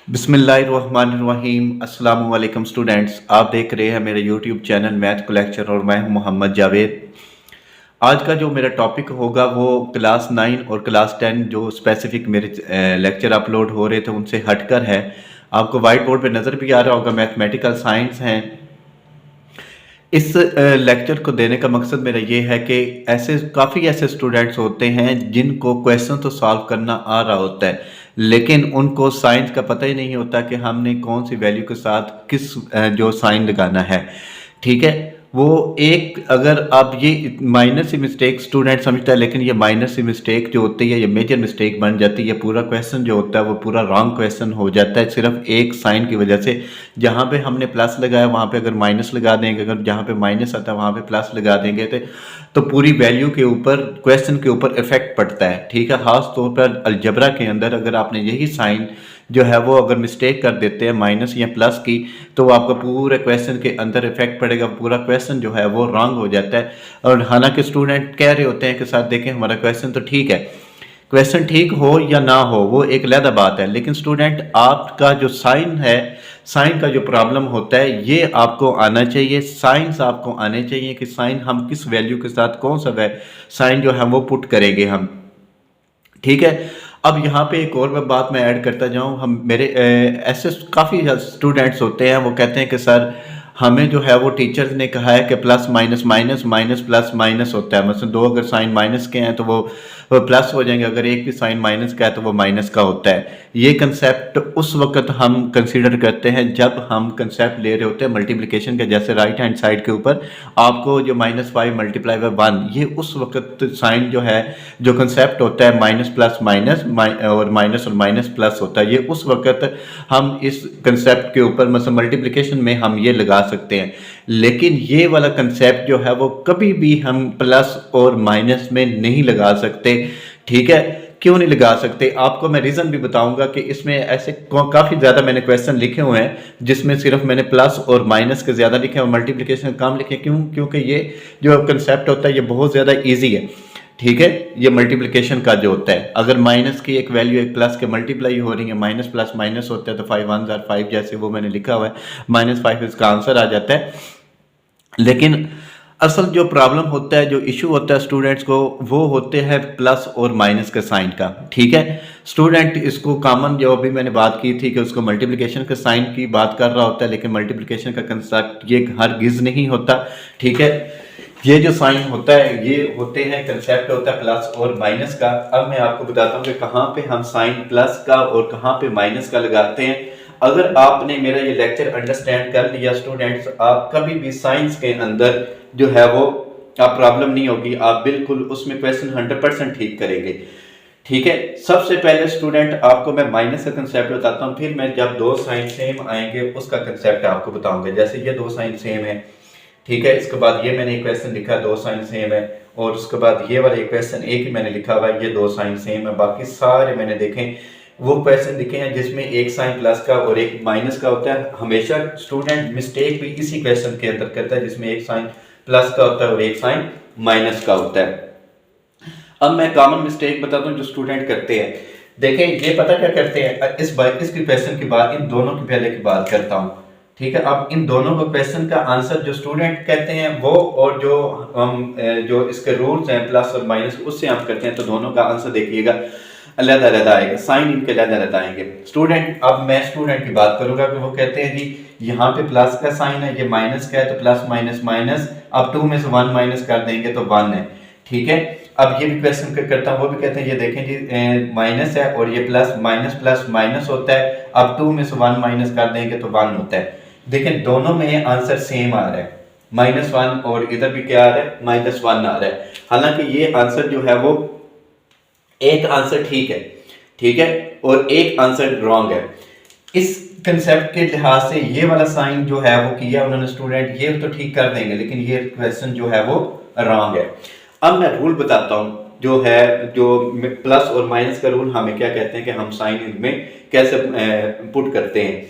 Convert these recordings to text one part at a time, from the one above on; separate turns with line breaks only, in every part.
बिस्मिल्लाहिर्रहमानिर्रहीम अस्सलाम वालेकुम स्टूडेंट्स। आप देख रहे हैं मेरे यूट्यूब चैनल मैथ को लेक्चर और मैं हूं मोहम्मद जावेद। आज का जो मेरा टॉपिक होगा वो क्लास 9 और क्लास 10 जो स्पेसिफिक मेरे लेक्चर अपलोड हो रहे थे उनसे हटकर है। आपको वाइट बोर्ड पे नज़र भी आ रहा होगा, मैथमेटिकल साइंस हैं। इस लेक्चर को देने का मकसद मेरा ये है कि काफ़ी ऐसे स्टूडेंट्स होते हैं जिनको क्वेश्चन तो सॉल्व करना आ रहा होता है, लेकिन उनको साइंस का पता ही नहीं होता कि हमने कौन सी वैल्यू के साथ किस जो साइन लगाना है। ठीक है, वो एक अगर आप ये माइनर सी मिस्टेक स्टूडेंट समझता है, लेकिन ये माइनर सी मिस्टेक जो होती है ये मेजर मिस्टेक बन जाती है। पूरा क्वेश्चन जो होता है वो पूरा रॉन्ग क्वेश्चन हो जाता है सिर्फ एक साइन की वजह से। जहाँ पे हमने प्लस लगाया वहाँ पे अगर माइनस लगा देंगे, अगर जहाँ पे माइनस आता है वहाँ पे प्लस लगा देंगे तो पूरी वैल्यू के ऊपर, क्वेश्चन के ऊपर इफेक्ट पड़ता है। ठीक है, खास तौर पर अलजबरा के अंदर अगर आपने यही साइन जो है वो अगर मिस्टेक कर देते हैं माइनस या प्लस की, तो वो आपका पूरे क्वेश्चन के अंदर इफेक्ट पड़ेगा, पूरा क्वेश्चन जो है वो रॉन्ग हो जाता है। और हालांकि स्टूडेंट कह रहे होते हैं कि साथ देखें हमारा क्वेश्चन तो ठीक है। क्वेश्चन ठीक हो या ना हो वो एक अलग बात है, लेकिन स्टूडेंट आपका जो साइन है, साइन का जो प्रॉब्लम होता है ये आपको आना चाहिए। साइंस आपको आने चाहिए कि साइन हम किस वैल्यू के साथ कौन सा साइन जो है वो पुट करेंगे हम। ठीक है, अब यहाँ पे एक और बात मैं ऐड करता जाऊँ। हम मेरे ऐसे काफ़ी स्टूडेंट्स होते हैं वो कहते हैं कि सर हमें जो है वो टीचर्स ने कहा है कि plus minus minus minus plus minus होता है। मतलब दो अगर साइन माइनस के हैं तो वो प्लस हो जाएंगे, अगर एक भी साइन माइनस का है तो वो माइनस का होता है। ये कंसेप्ट उस वक्त हम कंसीडर करते हैं जब हम कंसेप्ट ले रहे होते हैं मल्टीप्लिकेशन के। जैसे राइट हैंड साइड के ऊपर आपको जो -5 मल्टीप्लाई बाय 1, ये उस वक्त साइन जो है, जो कंसेप्ट होता है माइनस प्लस माइनस और माइनस प्लस होता है, ये उस वक्त हम इस कंसेप्ट के ऊपर मतलब मल्टीप्लिकेशन में हम ये लगा सकते हैं। लेकिन ये वाला कंसेप्ट जो है वो कभी भी हम प्लस और माइनस में नहीं लगा सकते। ठीक है, क्यों नहीं लगा सकते आपको मैं रीज़न भी बताऊंगा कि इसमें ऐसे काफ़ी ज़्यादा मैंने क्वेश्चन लिखे हुए हैं जिसमें सिर्फ मैंने प्लस और माइनस के ज़्यादा लिखे और मल्टीप्लिकेशन कम लिखे। क्यों? क्योंकि ये जो कंसेप्ट होता है ये बहुत ज़्यादा ईजी है। ठीक है, ये मल्टीप्लिकेशन का जो होता है, अगर माइनस की एक वैल्यू एक प्लस के मल्टीप्लाई हो रही है, माइनस प्लस माइनस होता है तो 5 1 जार 5 जैसे वो मैंने लिखा हुआ है, -5 इसका आंसर आ जाता है। लेकिन असल जो प्रॉब्लम होता है, जो इशू होता है स्टूडेंट्स को, वो होते हैं प्लस और माइनस के साइन का। ठीक है, स्टूडेंट इसको कॉमन जो अभी मैंने बात की थी कि उसको मल्टीप्लिकेशन के साइन की बात कर रहा होता है, लेकिन मल्टीप्लिकेशन का कंसेप्ट ये हरगिज नहीं होता। ठीक है, ये जो साइन होता है ये होते हैं, कंसेप्ट होता है प्लस और माइनस का। अब मैं आपको बताता हूँ कि कहाँ पे हम साइन प्लस का और कहाँ पे माइनस का लगाते हैं। अगर आपने मेरा ये लेक्चर अंडरस्टैंड कर लिया स्टूडेंट्स, आप कभी भी साइंस के अंदर जो है वो आप प्रॉब्लम नहीं होगी, आप बिल्कुल उसमें क्वेश्चन 100% ठीक करेंगे। ठीक है, सबसे पहले स्टूडेंट आपको मैं माइनस का कंसेप्ट बताता हूँ, फिर मैं जब दो साइन सेम आएंगे उसका कंसेप्ट आपको बताऊंगा। जैसे ये दो साइन सेम है, ठीक है, इसके बाद ये मैंने एक क्वेश्चन लिखा है, दो साइन सेम है, और उसके बाद ये वाला एक क्वेश्चन एक ही मैंने लिखा हुआ है, ये दो साइन सेम है। बाकी सारे मैंने देखें वो क्वेश्चन लिखे हैं जिसमें एक साइन प्लस का और एक माइनस का होता है। हमेशा स्टूडेंट मिस्टेक भी इसी क्वेश्चन के अंदर करता है जिसमें एक साइन प्लस का होता है और एक साइन माइनस का होता है। अब मैं कॉमन मिस्टेक बताता हूँ जो स्टूडेंट करते हैं। देखें, ये पता क्या करते हैं, इसकी क्वेश्चन के बाद इन दोनों की पहले की बात करता हूँ। ठीक है, अब इन दोनों को क्वेश्चन का आंसर जो स्टूडेंट कहते हैं वो, और जो हम जो इसके रूल्स हैं प्लस और माइनस उससे हम करते हैं, तो दोनों का आंसर देखिएगा अलग अलग आएगा, साइन इनके अलग अलग आएंगे। स्टूडेंट, अब मैं स्टूडेंट की बात करूंगा कि वो कहते हैं जी यहाँ पे प्लस का साइन है, ये माइनस का है, तो प्लस माइनस माइनस, अब 2 में से 1 माइनस कर देंगे तो 1 है। ठीक है, अब ये भी क्वेश्चन करता हूँ, वो भी कहते हैं ये देखें जी माइनस है और ये प्लस प्लस माइनस होता है, अब 2 में से 1 माइनस कर देंगे तो 1 होता है। देखें दोनों में आंसर सेम आ रहा है, -1, और इधर भी क्या आ रहा है, -1 आ रहा है। हालांकि ये आंसर जो है वो एक आंसर ठीक है, ठीक है, और एक आंसर रॉन्ग है। इस कंसेप्ट के लिहाज से ये वाला साइन जो है वो किया उन्होंने स्टूडेंट, ये तो ठीक कर देंगे, लेकिन ये क्वेश्चन जो है वो रॉन्ग है। अब मैं रूल बताता हूँ जो है, जो प्लस और माइनस का रूल हमें क्या कहते हैं कि हम साइन में कैसे पुट करते हैं।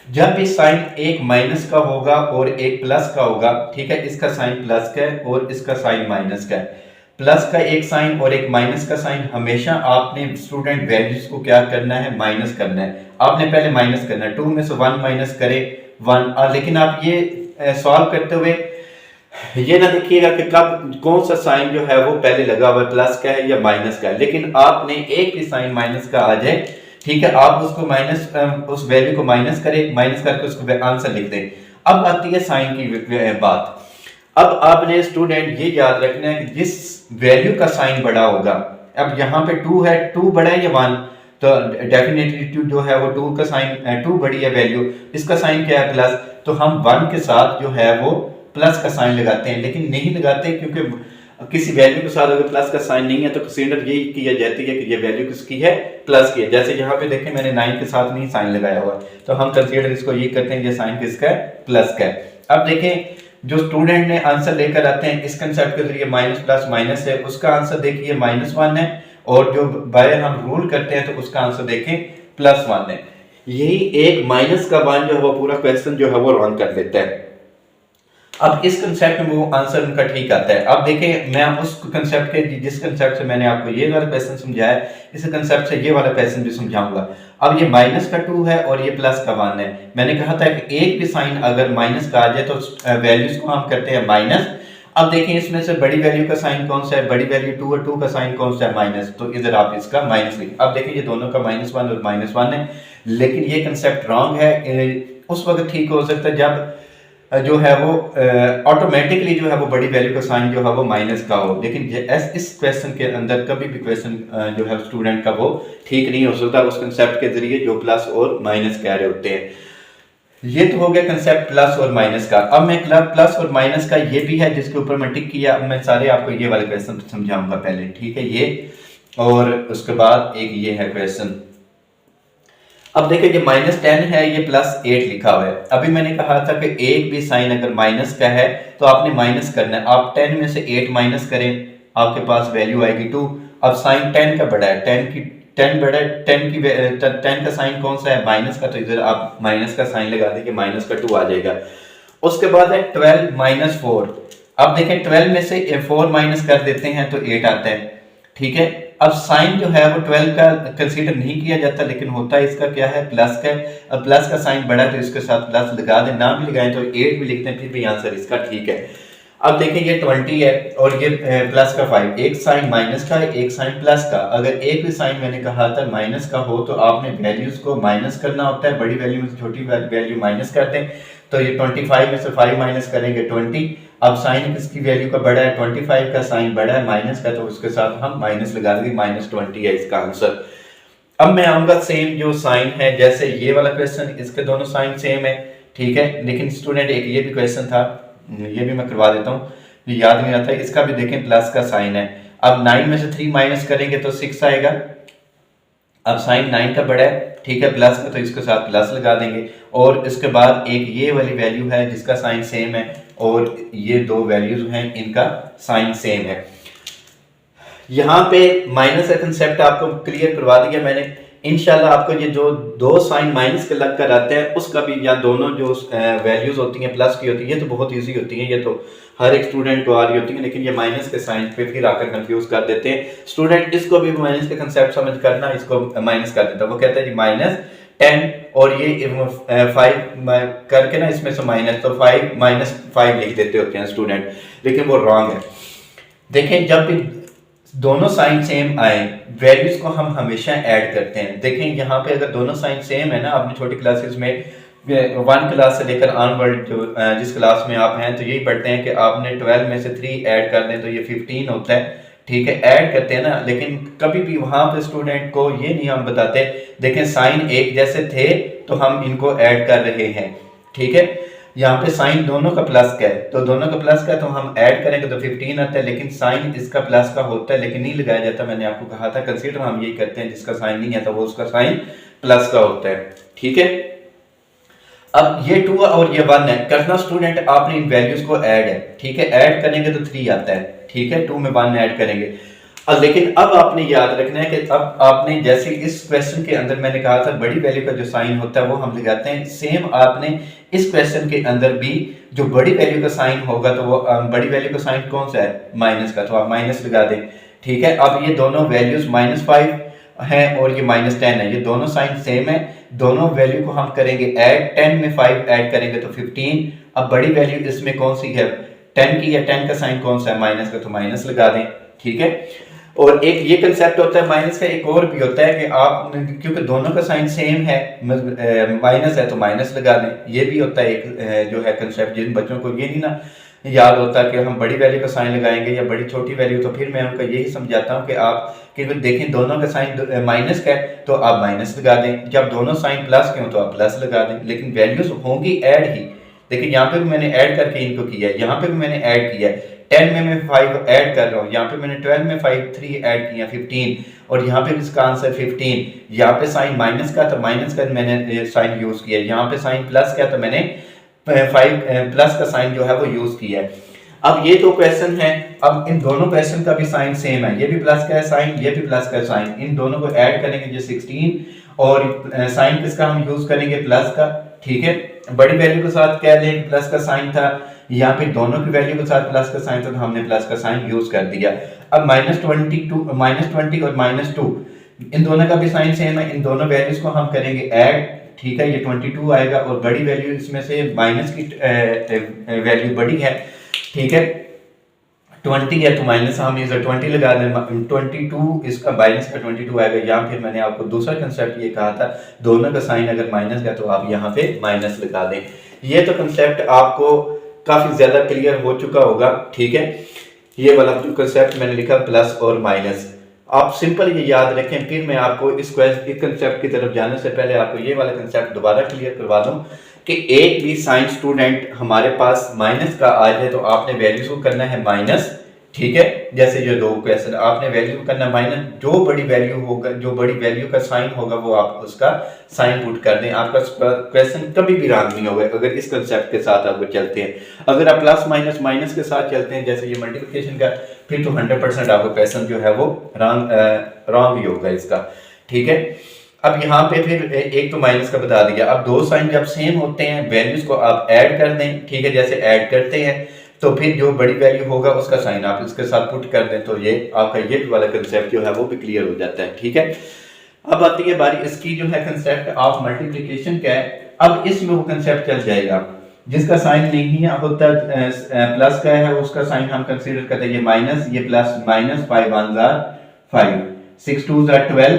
जब भी साइन एक माइनस का होगा और एक प्लस का होगा, ठीक है, इसका साइन प्लस का है और इसका साइन माइनस का है, प्लस का एक साइन और एक माइनस का साइन, हमेशा आपने स्टूडेंट वैल्यूज को क्या करना है, माइनस करना है। आपने पहले माइनस करना है, 2 में से 1 माइनस करे 1, लेकिन आप ये सॉल्व करते हुए ये ना देखिएगा कि कब कौन सा साइन जो है वो पहले लगा हुआ है, प्लस का है या माइनस का है, लेकिन आपने एक भी साइन माइनस का आ जाए, ठीक है, आप उसको माइनस उस वैल्यू को माइनस करें, माइनस करके उसको आंसर लिख दें। अब आती है साइन की बात। अब आपने स्टूडेंट ये याद रखना है कि जिस वैल्यू का साइन बड़ा होगा, अब यहाँ पे 2 है, 2 बड़ा है या 1, तो डेफिनेटली 2 जो है वो 2 का साइन 2 बड़ी है वैल्यू, इसका साइन क्या है, प्लस, तो हम 1 के साथ जो है वो प्लस का साइन लगाते हैं, लेकिन नहीं लगाते क्योंकि किसी वैल्यू के साथ अगर प्लस का साइन नहीं है तो कंसीडर यही किया जाती है कि ये वैल्यू किसकी है, प्लस की है। जैसे यहाँ पे देखें मैंने 9 के साथ नहीं साइन लगाया हुआ, तो हम कंसीडर इसको ये करते हैं ये साइन किसका है, प्लस का है। अब देखें जो स्टूडेंट ने आंसर लेकर आते हैं इस कंसेप्ट के जरिए माइनस प्लस माइनस है, उसका आंसर देखिए -1 है, और जो बाय हम रूल करते हैं तो उसका आंसर देखें +1 है। यही एक माइनस का 1 जो है वो पूरा क्वेश्चन जो है वो रॉन्ग कर देता है। अब इस कंसेप्ट में वो आंसर उनका ठीक आता है। अब देखें मैं उस कंसेप्ट के जिस कंसेप्ट से मैंने आपको ये वाला क्वेश्चन समझाया है, इस कंसेप्ट से ये वाला क्वेश्चन भी समझाऊंगा। अब ये माइनस का 2 है और ये प्लस का 1 है। मैंने कहा था कि एक भी साइन अगर माइनस का आ जाए तो वैल्यूज को हम करते हैं माइनस। अब देखें इसमें से बड़ी वैल्यू का साइन कौन सा है, बड़ी वैल्यू 2 और 2 का साइन कौन सा है, माइनस, तो इधर आप इसका माइनस लिखें। अब देखें ये दोनों का -1 और -1 है, लेकिन ये कंसेप्ट रॉन्ग है। उस वक्त ठीक हो सकता है जब जो है वो ऑटोमेटिकली जो है वो बड़ी वैल्यू का साइन जो है वो माइनस का हो, लेकिन इस क्वेश्चन के अंदर कभी भी क्वेश्चन जो है स्टूडेंट का वो ठीक नहीं हो सकता उस कंसेप्ट के जरिए जो प्लस और माइनस कह रहे होते हैं। ये तो हो गया कंसेप्ट प्लस और माइनस का। अब मैं प्लस और माइनस का ये भी है जिसके ऊपर मैं टिक किया, मैं सारे आपको ये वाले क्वेश्चन समझाऊंगा पहले, ठीक है, ये और उसके बाद एक ये है क्वेश्चन। अब देखिए ये -10 है, ये +8 लिखा हुआ है। अभी मैंने कहा था कि एक भी साइन अगर माइनस का है तो आपने माइनस करना है। आप 10 में से 8 माइनस करें, आपके पास वैल्यू आएगी 2। अब साइन 10 का बड़ा है, 10 बड़ा है, 10 का साइन कौन सा है, माइनस का, तो इधर आप माइनस का साइन लगा देंगे, माइनस का 2 आ जाएगा। उसके बाद है 12 - 4। अब देखें 12 में से 4 माइनस कर देते हैं तो 8 आता है, ठीक है। अब साइन जो है वो 12 का कंसीडर नहीं किया जाता, लेकिन होता है इसका क्या है, प्लस का। अब प्लस का साइन बड़ा है तो इसके साथ प्लस लगा दें, ना भी लगाएं तो 8 भी लिखते हैं, फिर भी आंसर इसका ठीक है। अब देखिए ये 20 है और ये प्लस का 5, एक साइन माइनस का है, एक साइन प्लस का। अगर एक भी साइन मैंने कहा था माइनस का हो तो आपने वैल्यूज को माइनस करना होता है, बड़ी वैल्यू में से छोटी वैल्यू माइनस करते हैं। तो ये 25 में से 5 माइनस करेंगे 20। अब साइन किसकी वैल्यू का बड़ा है, 25 का साइन बड़ा है माइनस का, तो उसके साथ हम माइनस लगा देंगे, -20 है इसका आंसर। अब मैं आऊंगा सेम जो साइन है, जैसे ये वाला क्वेश्चन, इसके दोनों साइन सेम है, ठीक है, लेकिन स्टूडेंट एक ये भी क्वेश्चन था, ये भी मैं करवा देता हूँ, ये याद नहीं आता, इसका भी देखें प्लस का साइन है। अब 9 में से 3 माइनस करेंगे तो 6 आएगा। अब साइन 9 का बड़ा है, ठीक है, प्लस का, तो इसके साथ प्लस लगा देंगे। और इसके बाद एक ये वाली वैल्यू है जिसका साइन सेम है, और ये दो वैल्यूज हैं इनका साइन सेम है। यहाँ पे माइनस का कंसेप्ट आपको क्लियर करवा दिया मैंने। इंशाल्लाह आपको ये जो दो साइन माइनस के लग कर आते हैं उसका भी, या दोनों जो वैल्यूज होती हैं प्लस की होती है, ये तो बहुत इजी होती है, ये तो हर एक स्टूडेंट को आ रही होती है, लेकिन ये माइनस के साइन पे फिर आकर कंफ्यूज कर देते हैं स्टूडेंट। इसको भी माइनस का कंसेप्ट समझ करना, इसको माइनस कर देता है, वो कहता है जी -10 और ये 5 करके ना इसमें से माइनस, तो 5 - 5 लिख देते होते हैं स्टूडेंट, लेकिन वो रॉन्ग है। देखें जब भी दोनों साइन सेम आए, वैल्यूज को हम हमेशा ऐड करते हैं। देखें यहाँ पे अगर दोनों साइन सेम है ना, आपने छोटी क्लासेस में 1 क्लास से लेकर ऑनवर्ड जो जिस क्लास में आप हैं, तो यही पढ़ते हैं कि आपने 12 में से 3 ऐड कर दें तो ये 15 होता है, ठीक है, ऐड करते हैं ना। लेकिन कभी भी वहां पे स्टूडेंट को ये नहीं हम बताते, देखें साइन एक जैसे थे तो हम इनको ऐड कर रहे हैं, ठीक है। यहाँ पे साइन दोनों का प्लस का है, तो दोनों का प्लस का है तो हम ऐड करेंगे तो 15 आता है, लेकिन साइन इसका प्लस का होता है लेकिन नहीं लगाया जाता। मैंने आपको कहा था कंसीडर हम यही करते हैं, जिसका साइन नहीं आता वो उसका साइन प्लस का होता है, ठीक है। अब ये 2 और ये 1 है, करना स्टूडेंट आपने इन वैल्यूज को ऐड है, ठीक है, ऐड करेंगे तो 3 आता है, ठीक है, 2 में 1 ऐड करेंगे। लेकिन अब आपने याद रखना है कि अब आपने जैसे इस क्वेश्चन के अंदर मैंने कहा था बड़ी वैल्यू का जो साइन होता है वो हम लगाते हैं, सेम आपने इस क्वेश्चन के अंदर भी जो बड़ी वैल्यू का साइन होगा तो वो बड़ी वैल्यू का साइन कौन सा है, माइनस का, तो आप माइनस लगा दें। ठीक है, अब ये दोनों वैल्यूज -5 है और ये -10 है, ये दोनों साइन सेम है, दोनों वैल्यू को हम करेंगे ऐड, 10 में 5 ऐड करेंगे तो 15। अब बड़ी वैल्यू इसमें कौन सी है, 10 की, या 10 का साइन कौन सा है, माइनस का, तो माइनस लगा दें। ठीक है, और एक ये कंसेप्ट होता है माइनस का, एक और भी होता है कि आप क्योंकि दोनों का साइन सेम है, माइनस है तो माइनस लगा दें, ये भी होता है एक जो है कंसेप्ट। जिन बच्चों को ये नहीं ना याद होता कि हम बड़ी वैल्यू का साइन लगाएंगे या बड़ी छोटी वैल्यू, तो फिर मैं उनको यही समझाता हूँ कि आप क्योंकि देखें दोनों का साइन माइनस का है तो आप माइनस लगा दें, जब दोनों साइन प्लस के हो तो आप प्लस लगा दें, लेकिन वैल्यूज होंगी ऐड ही। देखिए यहाँ पे भी मैंने ऐड करके इनको किया है, यहाँ पे भी मैंने ऐड किया है, 10 में मैं 5 ऐड कर रहा हूँ, यहाँ पे मैंने 12 में 5 3 ऐड किया 15, और यहाँ पे इसका आंसर 15। यहाँ पे साइन माइनस का तो माइनस का मैंने साइन यूज किया, यहाँ पे साइन प्लस का तो मैंने 5 प्लस का साइन जो है वो यूज किया है। अब ये दो क्वेश्चन है, अब इन दोनों क्वेश्चन का भी साइन सेम है, ये भी प्लस का है साइन, ये भी प्लस का साइन, इन दोनों को ऐड करेंगे जो 16, और साइन किसका हम यूज करेंगे, प्लस का। ठीक है, बड़ी वैल्यू के साथ कह लें प्लस का साइन था, यहाँ पे दोनों की वैल्यू के साथ प्लस का साइन था तो हमने प्लस का साइन यूज कर दिया। अब -20 और -2 इन दोनों का भी साइन सेम है, इन दोनों वैल्यूज को हम करेंगे ऐड। ठीक है, ये 22 आएगा, और बड़ी वैल्यू इसमें से माइनस की वैल्यू बड़ी है। ठीक है, 20 है तो माइनस हम इधर 20 लगा दें, 22 इसका माइनस का 22 आएगा। यहाँ फिर मैंने आपको दूसरा कंसेप्ट ये कहा था, दोनों का साइन अगर माइनस का तो आप यहाँ पे माइनस लगा दें। ये तो कंसेप्ट आपको काफी ज्यादा क्लियर हो चुका होगा। ठीक है, ये वाला जो कंसेप्ट मैंने लिखा प्लस और माइनस, आप सिंपल ये याद रखें। फिर मैं आपको इस कंसेप्ट की तरफ जाने से पहले आपको ये वाला कंसेप्ट दोबारा क्लियर करवा दूं कि एक भी साइंस स्टूडेंट हमारे पास माइनस का आ जाए तो आपने वैल्यूज को करना है माइनस। ठीक है, जैसे जो दो क्वेश्चन आपने वैल्यू को करना माइनस, जो बड़ी वैल्यू होगा, जो बड़ी वैल्यू का साइन होगा वो आप उसका साइन पुट कर दें, आपका क्वेश्चन कभी भी रॉन्ग नहीं होगा अगर इस कंसेप्ट के साथ आप चलते हैं। अगर आप प्लस माइनस माइनस के साथ चलते हैं जैसे ये मल्टीप्लिकेशन का, फिर तो 100% आपका क्वेश्चन जो है वो रॉन्ग ही होगा इसका। ठीक है, अब यहाँ पे फिर एक तो माइनस का बता दिया, अब दो साइन जब सेम होते हैं वैल्यूज को आप ऐड कर दें। ठीक है, जैसे ऐड करते हैं तो फिर जो बड़ी वैल्यू होगा उसका साइन आप इसके साथ पुट कर दें, तो ये आपका ये वाला कंसेप्ट जो है वो भी क्लियर हो जाता है। ठीक है, अब आती है बारी इसकी जो है कंसेप्ट ऑफ मल्टीप्लिकेशन का है। अब इसमें वो कंसेप्ट चल जाएगा जिसका साइन नहीं है होता प्लस का है, उसका साइन हम कंसीडर करते हैं ये माइनस, ये प्लस, माइनस 5 1 5 6 2 12।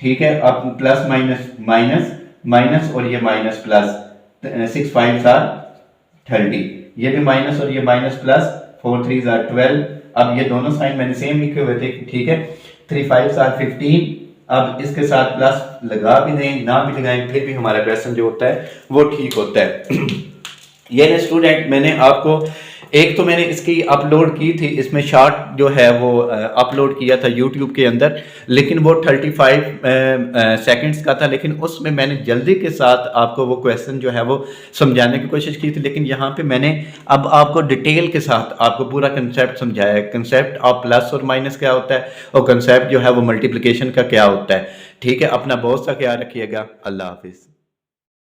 ठीक है, अब प्लस माइनस माइनस माइनस और ये माइनस प्लस, 6 5 30, ये भी माइनस और ये माइनस प्लस, 4 3 12। अब ये दोनों साइन मैंने सेम लिखे हुए थे। ठीक है, 3 5 15। अब इसके साथ प्लस लगा भी दें ना भी लगाएं फिर भी हमारा क्वेश्चन जो होता है वो ठीक होता है। ये स्टूडेंट मैंने आपको एक तो मैंने इसकी अपलोड की थी, इसमें शॉर्ट जो है वो अपलोड किया था यूट्यूब के अंदर, लेकिन वो 35 सेकंड्स का था, लेकिन उसमें मैंने जल्दी के साथ आपको वो क्वेश्चन जो है वो समझाने की कोशिश की थी। लेकिन यहाँ पे मैंने अब आपको डिटेल के साथ आपको पूरा कंसेप्ट समझाया है, कंसेप्ट ऑफ प्लस और माइनस क्या होता है और कंसेप्ट जो है वो मल्टीप्लिकेशन का क्या होता है। ठीक है, अपना बहुत सा ख्याल रखिएगा। अल्लाह हाफिज़।